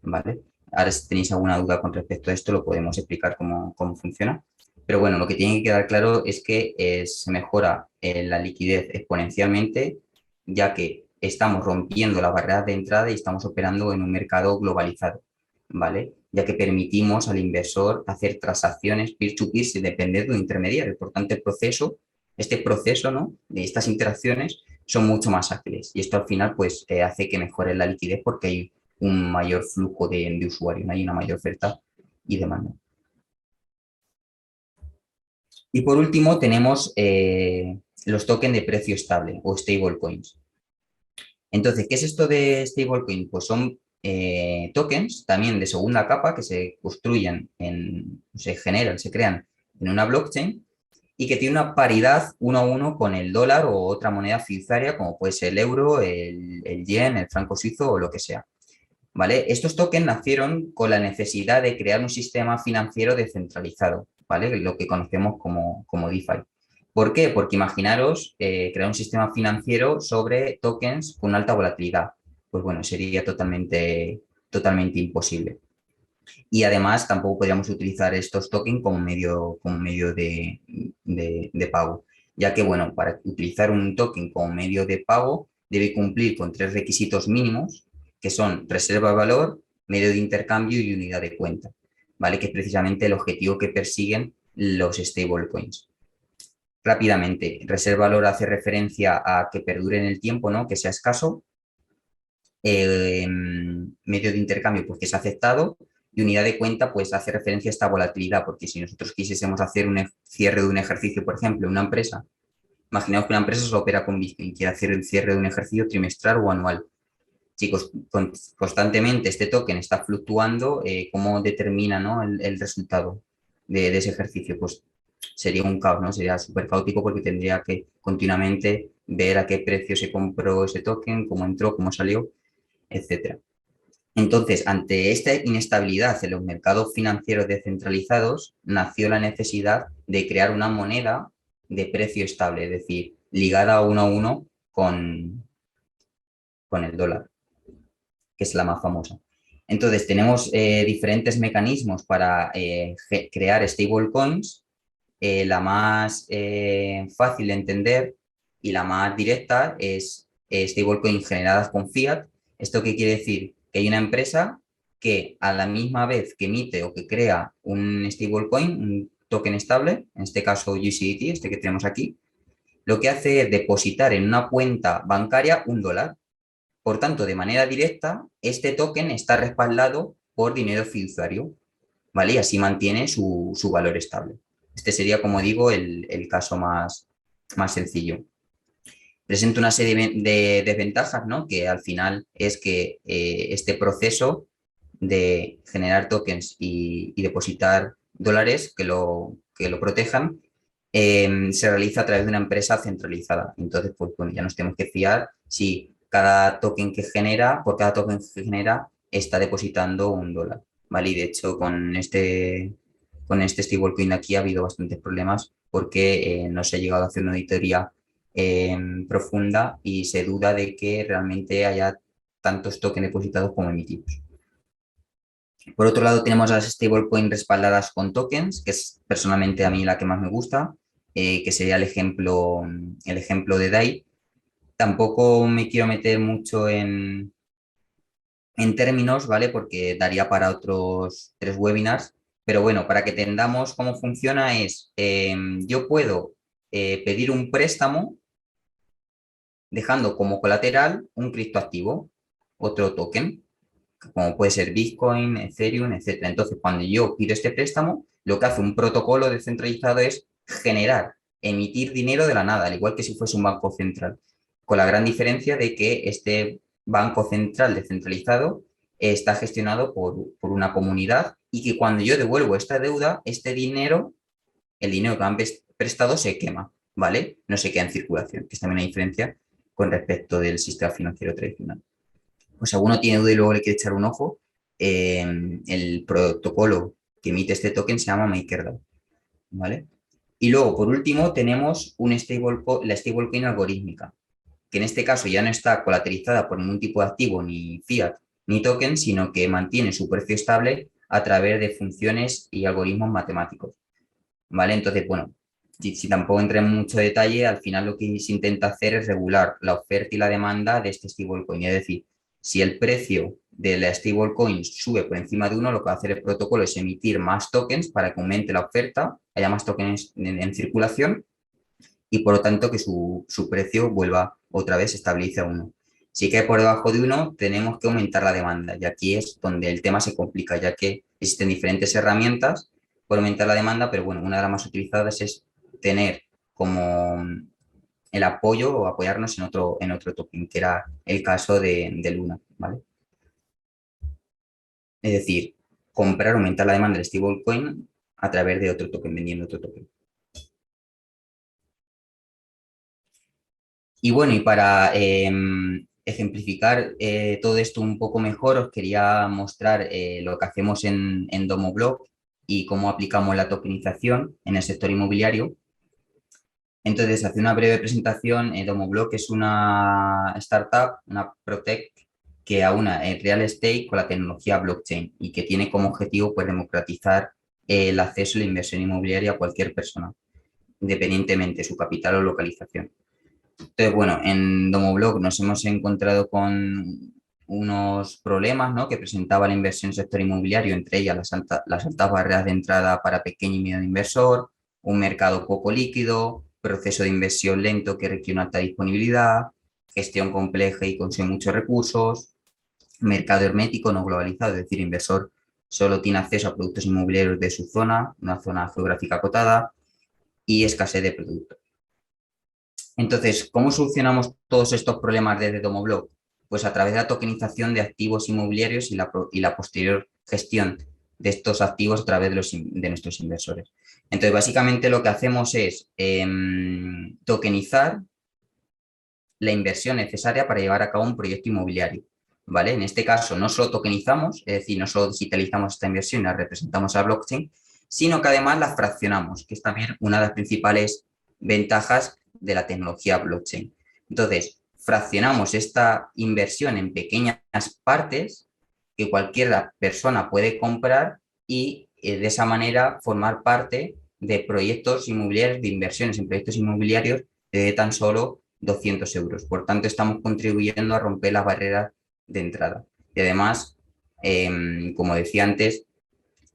¿vale? Ahora, si tenéis alguna duda con respecto a esto, lo podemos explicar cómo funciona. Pero bueno, lo que tiene que quedar claro es que se mejora la liquidez exponencialmente, ya que estamos rompiendo las barreras de entrada y estamos operando en un mercado globalizado, ¿vale? Ya que permitimos al inversor hacer transacciones peer-to-peer sin depender de un intermediario. Por tanto, este proceso, ¿no?, de estas interacciones son mucho más ágiles. Y esto al final pues hace que mejore la liquidez porque hay un mayor flujo de usuarios, ¿no? Hay una mayor oferta y demanda. Y por último tenemos los tokens de precio estable o stablecoins. Entonces, ¿qué es esto de stablecoin? Pues son tokens también de segunda capa que se construyen, se generan, se crean en una blockchain y que tiene una paridad 1 a 1 con el dólar o otra moneda fiduciaria como puede ser el euro, el yen, el franco suizo o lo que sea. ¿Vale? Estos tokens nacieron con la necesidad de crear un sistema financiero descentralizado, ¿vale? Lo que conocemos como DeFi. ¿Por qué? Porque imaginaros crear un sistema financiero sobre tokens con alta volatilidad. Pues bueno, sería totalmente imposible. Y además tampoco podríamos utilizar estos tokens como medio de pago, ya que, bueno, para utilizar un token como medio de pago debe cumplir con 3 requisitos mínimos, que son reserva de valor, medio de intercambio y unidad de cuenta, ¿vale? Que es precisamente el objetivo que persiguen los stablecoins. Rápidamente, reserva de valor hace referencia a que perdure en el tiempo, ¿no? Que sea escaso. Medio de intercambio, pues que es aceptado, y unidad de cuenta, pues hace referencia a esta volatilidad, porque si nosotros quisiésemos hacer un cierre de un ejercicio, por ejemplo, una empresa, imaginemos que una empresa solo opera con Bitcoin, quiere hacer el cierre de un ejercicio trimestral o anual. Chicos, constantemente este token está fluctuando, ¿cómo determina, ¿no? el resultado de ese ejercicio? Pues sería un caos, ¿no? Sería súper caótico porque tendría que continuamente ver a qué precio se compró ese token, cómo entró, cómo salió, etcétera. Entonces, ante esta inestabilidad en los mercados financieros descentralizados, nació la necesidad de crear una moneda de precio estable, es decir, ligada 1 a 1 con el dólar, que es la más famosa. Entonces, tenemos diferentes mecanismos para crear stablecoins. La más fácil de entender y la más directa es stablecoins generadas con fiat. ¿Esto qué quiere decir? Que hay una empresa que a la misma vez que emite o que crea un stablecoin, un token estable, en este caso USDT, este que tenemos aquí, lo que hace es depositar en una cuenta bancaria $1. Por tanto, de manera directa, este token está respaldado por dinero fiduciario, ¿vale? Y así mantiene su valor estable. Este sería, como digo, el caso más sencillo. Presenta una serie de desventajas, ¿no? Que al final es que este proceso de generar tokens y depositar dólares que lo protejan se realiza a través de una empresa centralizada. Entonces, pues bueno, ya nos tenemos que fiar si cada token que genera, por cada token que genera, está depositando $1, ¿vale? Y de hecho, con este stablecoin aquí ha habido bastantes problemas porque no se ha llegado a hacer una auditoría profunda y se duda de que realmente haya tantos tokens depositados como emitidos. Por otro lado, tenemos las stablecoins respaldadas con tokens, que es personalmente a mí la que más me gusta, que sería el ejemplo de DAI. Tampoco me quiero meter mucho en términos, ¿vale? Porque daría para otros 3 webinars. Pero bueno, para que entendamos cómo funciona es, yo puedo pedir un préstamo dejando como colateral un criptoactivo, otro token, como puede ser Bitcoin, Ethereum, etcétera. Entonces, cuando yo pido este préstamo, lo que hace un protocolo descentralizado es emitir dinero de la nada, al igual que si fuese un banco central, con la gran diferencia de que este banco central descentralizado está gestionado por una comunidad y que cuando yo devuelvo esta deuda, este dinero, el dinero que me han prestado se quema, ¿vale? No se queda en circulación, que es también una diferencia con respecto del sistema financiero tradicional. Pues si alguno tiene duda y luego le quiere echar un ojo, el protocolo que emite este token se llama MakerDAO, ¿vale? Y luego, por último, tenemos la stablecoin algorítmica, que en este caso ya no está colateralizada por ningún tipo de activo, ni fiat, ni token, sino que mantiene su precio estable a través de funciones y algoritmos matemáticos, ¿vale? Entonces, bueno, si tampoco entré en mucho detalle, al final lo que se intenta hacer es regular la oferta y la demanda de este stablecoin, es decir, si el precio de la stablecoin sube por encima de 1, lo que va a hacer el protocolo es emitir más tokens para que aumente la oferta, haya más tokens en circulación y por lo tanto que su precio vuelva otra vez se estabiliza 1. Si cae por debajo de 1, tenemos que aumentar la demanda, y aquí es donde el tema se complica, ya que existen diferentes herramientas para aumentar la demanda, pero bueno, una de las más utilizadas es tener como el apoyo o apoyarnos en otro token, que era el caso de Luna, ¿vale? Es decir, comprar, aumentar la demanda del stablecoin a través de otro token, vendiendo otro token. Y bueno, y para ejemplificar todo esto un poco mejor, os quería mostrar lo que hacemos en Domoblock y cómo aplicamos la tokenización en el sector inmobiliario. Entonces, hace una breve presentación. Domoblock es una startup, una PropTech, que aúna el real estate con la tecnología blockchain y que tiene como objetivo, pues, democratizar el acceso a la inversión inmobiliaria a cualquier persona, independientemente de su capital o localización. Entonces, bueno, en Domoblock nos hemos encontrado con unos problemas, ¿no?, que presentaba la inversión en el sector inmobiliario, entre ellas las altas barreras de entrada para pequeño y medio inversor, un mercado poco líquido, proceso de inversión lento que requiere una alta disponibilidad, gestión compleja y consume muchos recursos, mercado hermético no globalizado, es decir, inversor solo tiene acceso a productos inmobiliarios de su zona, una zona geográfica acotada, y escasez de productos. Entonces, ¿cómo solucionamos todos estos problemas desde Domoblock? Pues a través de la tokenización de activos inmobiliarios y la posterior gestión de estos activos a través de nuestros inversores. Entonces, básicamente lo que hacemos es tokenizar la inversión necesaria para llevar a cabo un proyecto inmobiliario, ¿vale? En este caso, no solo tokenizamos, es decir, no solo digitalizamos esta inversión y la representamos a blockchain, sino que además la fraccionamos, que es también una de las principales ventajas de la tecnología blockchain. Entonces, fraccionamos esta inversión en pequeñas partes que cualquier persona puede comprar y de esa manera formar parte de proyectos inmobiliarios, de inversiones en proyectos inmobiliarios de tan solo 200 euros. Por tanto, estamos contribuyendo a romper las barreras de entrada. Y además, como decía antes,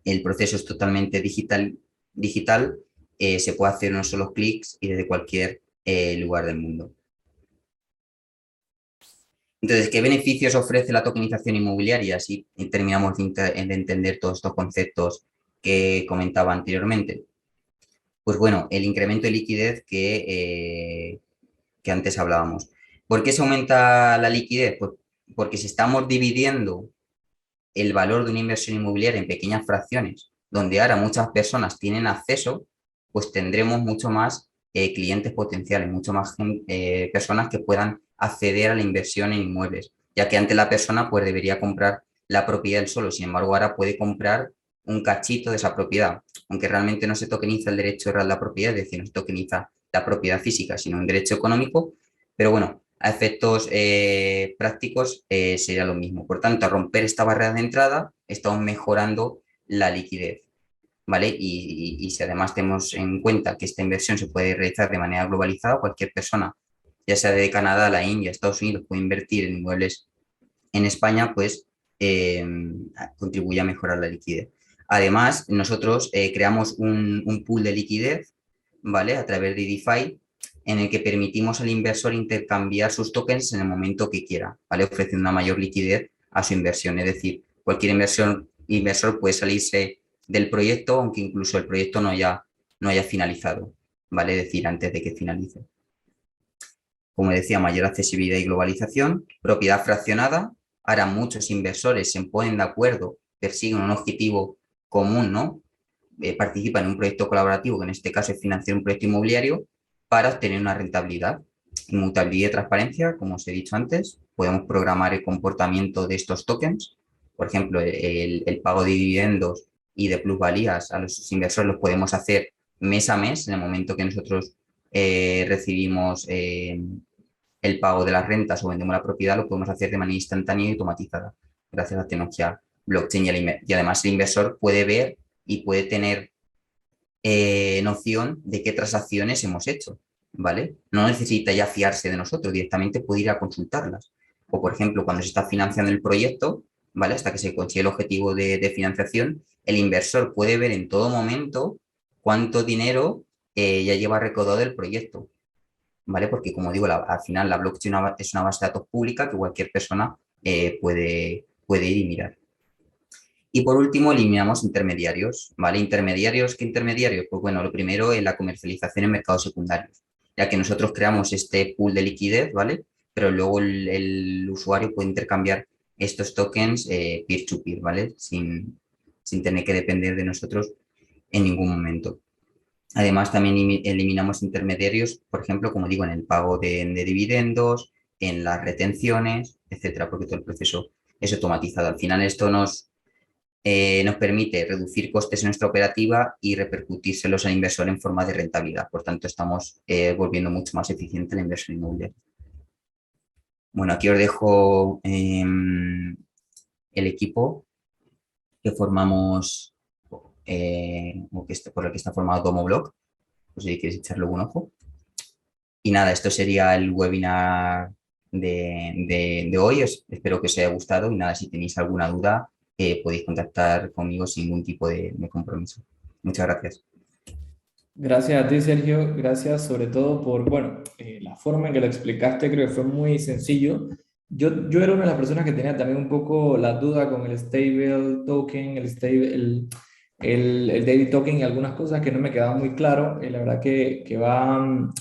el proceso es totalmente digital, se puede hacer en unos solos clics y desde cualquier lugar del mundo. Entonces, ¿qué beneficios ofrece la tokenización inmobiliaria? Así terminamos de entender todos estos conceptos que comentaba anteriormente. Pues bueno, el incremento de liquidez que antes hablábamos. ¿Por qué se aumenta la liquidez? Pues porque si estamos dividiendo el valor de una inversión inmobiliaria en pequeñas fracciones, donde ahora muchas personas tienen acceso, pues tendremos mucho más clientes potenciales, mucho más personas que puedan acceder a la inversión en inmuebles, ya que antes la persona pues debería comprar la propiedad del solo, sin embargo ahora puede comprar un cachito de esa propiedad, aunque realmente no se tokeniza el derecho real de la propiedad, es decir, no se tokeniza la propiedad física, sino un derecho económico, pero bueno, a efectos prácticos sería lo mismo. Por tanto, a romper esta barrera de entrada, estamos mejorando la liquidez, ¿vale? Y si además tenemos en cuenta que esta inversión se puede realizar de manera globalizada, cualquier persona, ya sea de Canadá, la India, Estados Unidos, puede invertir en inmuebles en España, pues contribuye a mejorar la liquidez. Además, nosotros creamos un pool de liquidez, ¿vale? A través de DeFi, en el que permitimos al inversor intercambiar sus tokens en el momento que quiera, ¿vale? Ofreciendo una mayor liquidez a su inversión. Es decir, cualquier inversor puede salirse del proyecto, aunque incluso el proyecto no haya finalizado, ¿vale? Es decir, antes de que finalice. Como decía, mayor accesibilidad y globalización, propiedad fraccionada. Ahora muchos inversores se ponen de acuerdo, persiguen un objetivo común, ¿no? Participan en un proyecto colaborativo, que en este caso es financiar un proyecto inmobiliario, para obtener una rentabilidad. Inmutabilidad y transparencia, como os he dicho antes, podemos programar el comportamiento de estos tokens. Por ejemplo, el pago de dividendos y de plusvalías a los inversores los podemos hacer mes a mes, en el momento que nosotros recibimos el pago de las rentas o vendemos la propiedad, lo podemos hacer de manera instantánea y automatizada, gracias a la tecnología blockchain. Y además el inversor puede ver y puede tener noción de qué transacciones hemos hecho, ¿vale? No necesita ya fiarse de nosotros, directamente puede ir a consultarlas. O, por ejemplo, cuando se está financiando el proyecto, ¿vale? Hasta que se consigue el objetivo de financiación, el inversor puede ver en todo momento cuánto dinero ya lleva recaudado del proyecto. ¿vale? Porque, como digo, al final la blockchain es una base de datos pública que cualquier persona puede ir y mirar. Y por último, eliminamos intermediarios, ¿vale? ¿Intermediarios? ¿Qué intermediarios? Pues bueno, lo primero es la comercialización en mercados secundarios, ya que nosotros creamos este pool de liquidez, ¿vale? Pero luego el usuario puede intercambiar estos tokens peer-to-peer, ¿vale? Sin tener que depender de nosotros en ningún momento. Además, también eliminamos intermediarios, por ejemplo, como digo, en el pago de dividendos, en las retenciones, etcétera, porque todo el proceso es automatizado. Al final, esto nos permite reducir costes en nuestra operativa y repercutírselos al inversor en forma de rentabilidad. Por tanto, estamos volviendo mucho más eficiente la inversión inmobiliaria. Bueno, aquí os dejo el equipo que formamos, por el que está formado Domoblock, pues si quieres echarle un ojo. Y nada, esto sería el webinar de hoy. Espero que os haya gustado y nada, si tenéis alguna duda, podéis contactar conmigo sin ningún tipo de compromiso. Muchas gracias. Gracias a ti, Sergio. Gracias sobre todo por, bueno, la forma en que lo explicaste, creo que fue muy sencillo. Yo era una de las personas que tenía también un poco la duda con el stable token, el daily token y algunas cosas que no me quedaban muy claro. La verdad que va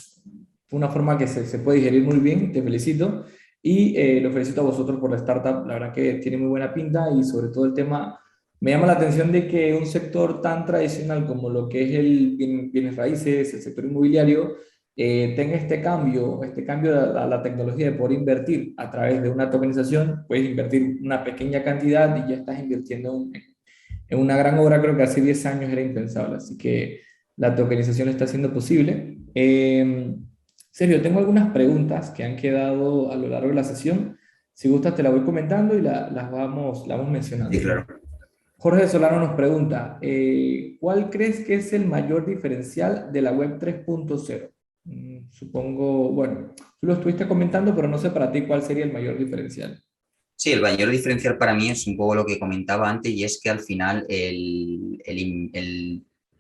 una forma que se puede digerir muy bien. Te felicito. Y lo felicito a vosotros por la startup. La verdad que tiene muy buena pinta y sobre todo el tema me llama la atención de que un sector tan tradicional como lo que es el bienes raíces, el sector inmobiliario, tenga este cambio a la tecnología de poder invertir a través de una tokenización, puedes invertir una pequeña cantidad y ya estás invirtiendo en una gran obra. Creo que hace 10 años era impensable, así que la tokenización está siendo posible. Sergio, tengo algunas preguntas que han quedado a lo largo de la sesión. Si gustas, te las voy comentando y las vamos Sí, mencionando. claro. Jorge Solano nos pregunta, ¿cuál crees que es el mayor diferencial de la web 3.0? Supongo, bueno, tú lo estuviste comentando, pero no sé para ti cuál sería el mayor diferencial. Sí, el mayor diferencial para mí es un poco lo que comentaba antes y es que al final el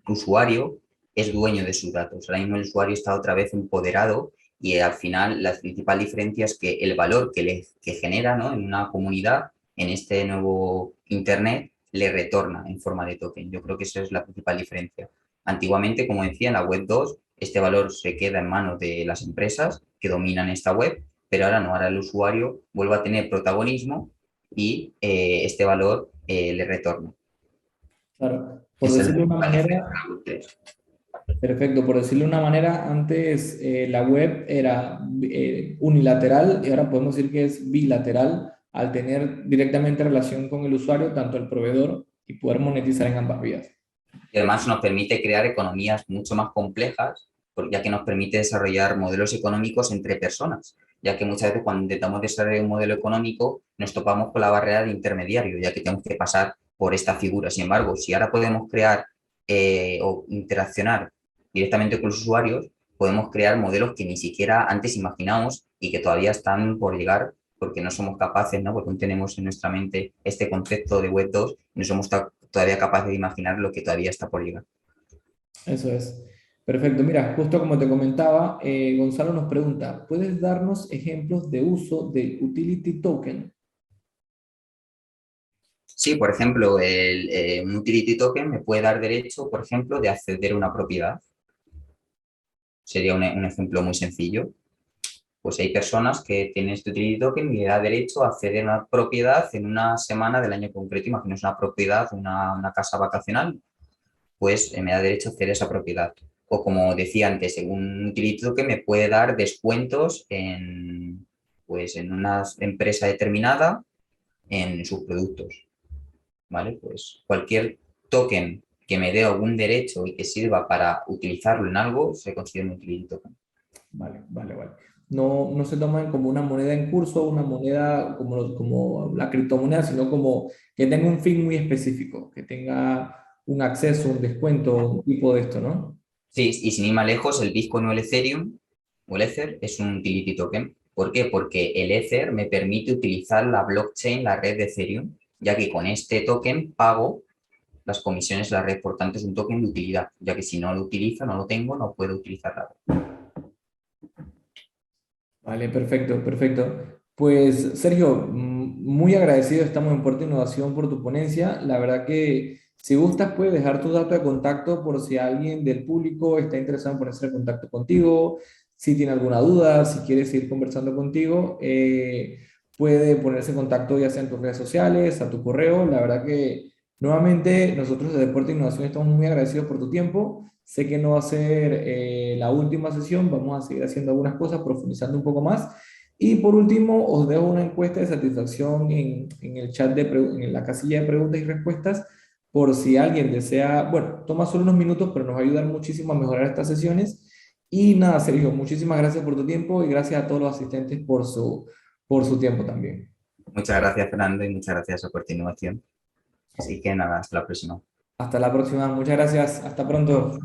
usuario es dueño de sus datos. Ahora mismo el usuario está otra vez empoderado y al final la principal diferencia es que el valor que genera, ¿no?, en una comunidad, en este nuevo Internet, le retorna en forma de token. Yo creo que esa es la principal diferencia. Antiguamente, como decía, en la web 2, este valor se queda en manos de las empresas que dominan esta web, pero ahora no, ahora el usuario vuelve a tener protagonismo y este valor le retorna. Claro, por Esa es la decirlo de una principal diferencia manera, de la web 3. perfecto, por decirlo de una manera, antes la web era unilateral y ahora podemos decir que es bilateral al tener directamente relación con el usuario, tanto el proveedor, y poder monetizar en ambas vías. Y además nos permite crear economías mucho más complejas, ya que nos permite desarrollar modelos económicos entre personas, ya que muchas veces cuando intentamos desarrollar un modelo económico nos topamos con la barrera de intermediario, ya que tenemos que pasar por esta figura. Sin embargo, si ahora podemos crear o interaccionar directamente con los usuarios, podemos crear modelos que ni siquiera antes imaginamos y que todavía están por llegar porque no somos capaces, ¿no?, porque aún tenemos en nuestra mente este concepto de Web 2 y no somos todavía capaces de imaginar lo que todavía está por llegar. Eso es. Perfecto. Mira, justo como te comentaba, Gonzalo nos pregunta, ¿puedes darnos ejemplos de uso del utility token? Sí, por ejemplo, un utility token me puede dar derecho, por ejemplo, de acceder a una propiedad. Sería un ejemplo muy sencillo. Pues hay personas que tienen este utility token y le da derecho a acceder a una propiedad en una semana del año concreto. Imaginaos una propiedad, una casa vacacional, pues me da derecho a acceder a esa propiedad. O como decía antes, un utility token me puede dar descuentos pues, en una empresa determinada en sus productos. ¿Vale? Pues cualquier token que me dé algún derecho y que sirva para utilizarlo en algo se considera un utility token. Vale, vale, vale. No, no se toman como una moneda en curso, una moneda como la criptomoneda, sino como que tenga un fin muy específico, que tenga un acceso, un descuento, un tipo de esto, ¿no? Sí, y sin ir más lejos, el Bitcoin o el Ethereum o el Ether es un utility token. ¿Por qué? Porque el Ether me permite utilizar la blockchain, la red de Ethereum, ya que con este token pago las comisiones de la red, por tanto es un token de utilidad, ya que si no lo utilizo, no lo tengo, no puedo utilizar nada. Vale, perfecto, perfecto. Pues Sergio, muy agradecido estamos en Puerto Innovación por tu ponencia. La verdad que si gustas puedes dejar tu dato de contacto por si alguien del público está interesado en ponerse en contacto contigo, si tiene alguna duda, si quiere seguir conversando contigo, puede ponerse en contacto ya sea en tus redes sociales, a tu correo. La verdad que nuevamente nosotros desde Puerto Innovación estamos muy agradecidos por tu tiempo. Sé que no va a ser la última sesión, vamos a seguir haciendo algunas cosas, profundizando un poco más. Y por último, os dejo una encuesta de satisfacción en el chat en la casilla de preguntas y respuestas, por si alguien desea, bueno, toma solo unos minutos, pero nos va a ayudar muchísimo a mejorar estas sesiones. Y nada, Sergio, muchísimas gracias por tu tiempo y gracias a todos los asistentes por su tiempo también. Muchas gracias, Fernando, y muchas gracias a Soporte Innovación. Así que nada, hasta la próxima. Hasta la próxima, muchas gracias, hasta pronto.